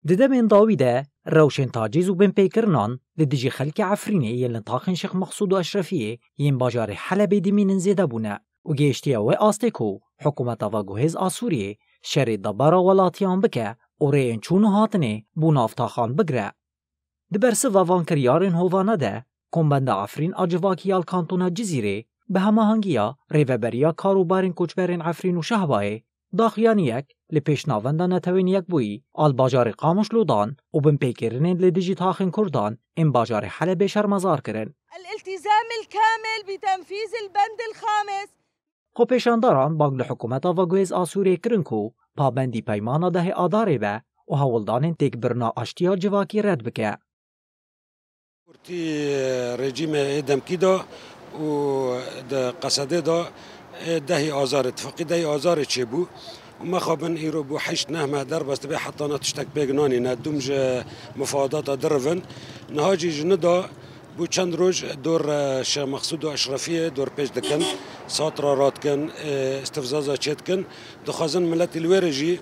ددمين داوی ده روشن تاجیز و بن پیکرنان لدجی خلک عفرینه یلن تاخن شیخ مقصود و اشرفیه ین باجار حلب دیمین زیده بونه و گیشتیه و آستکو حکومت و گوهز آسوریه شری دبارا ولاتیان بکه و رین چون هاتنه بو نافتاخان بگره. دبرس و وانکریارن هوانه ده کمبند عفرین آجواکیال کانتونا جزیره به همه هنگیا ریوبریا کاروبارن کوچبرن عفرین و شهبای داخیانیک لپیشناونده نتوین یک بویی آل باجار قاموش لودان و بن پیکرنین لدیجی تاخن کردان این باجار حلب شرمزار کرن. الالتزام الكامل بتنفيذ البند الخامس. خو پیشانداران بانگ لحکومت و گویز آسوری کرن کو پابندی پیمانا ده آداره به و هولدانین تیک برنا اشتیا جواکی رد بکه. تی رژیم ادم کیدا و ده قصده دا دهی آزار اتفاقی دهی آزار چه بو و ما خوابن ایرو بو 8 9 در بس به حتی نتشتک بگنانی ندومج مفاوضات درون نهاجی جندا بو چند روز دور شیخ مقصود و اشرفیه دور پیش دکن ساترا رات کن استفزازا چت کن دخوازن ملت الورجی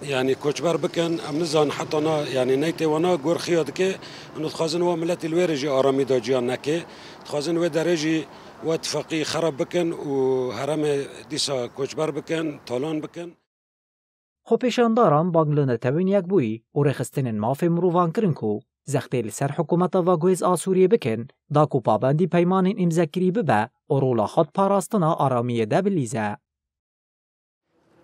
يعني كوچبر بكن امنزان حتى نا يعني نيتي وانا غور خياد كي انه تخازن و ملت الورجي ارامي دا جيان نكي تخازن و درجي واتفاقي خراب بكن و هرم ديسا كوچبر بكن طالان بكن. خو پیشانداران بانگلن توین یک بوی و رخستن مافی مروان کرن کو زختیل سر حکومت و گویز آسوریه بکن دا کو پابندی پیمان امزکری ببه و رولا خود پاراستنا آرامی ده بلیزه.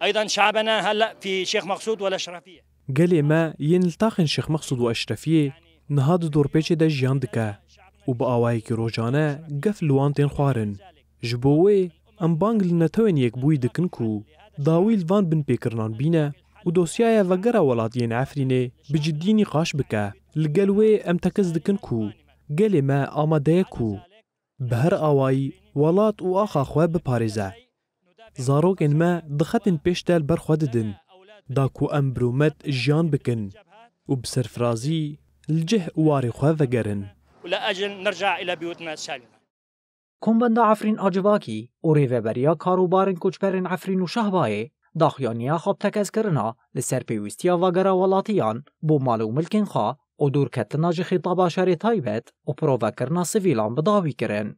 أيضا شعبنا هلأ في شيخ مقصود والأشرفية. قال ما ينلتاخن شيخ مقصود وأشرفية نهاد دور بيش دا جيان دكا وبقاوايك روجانا قف لوانتين خوارن جبوه ام بانگ لنتوين يكبوي دكنكو داويل فان بن بيكرنان بينا ودوسيايا وقرا ولاتين عفريني بجدي نقاش بكا لقلوه ام تكز دكنكو قال ما آماديكو بهر آواي ولات و آخا خواه بپاريزه زاروك إن ما دختن بيشتال برخوددن داكو أمبرومت جيان بكن وبسرفرازي الجه واري خواه وقرن ولا أجل نرجع إلى بيوتنا السالمة. کمبند عفرین آجواکی و ریوبریا کاروبارن کوچبرن عفرین و شهبای داخیانیا خواب تکز کرنا لسر پیوستیا وگرا ولاتیان بو مالو ملکن خواه و دور کتنا جه خطابا شر تایبت و پروفا کرنا سویلان بداوی کرن.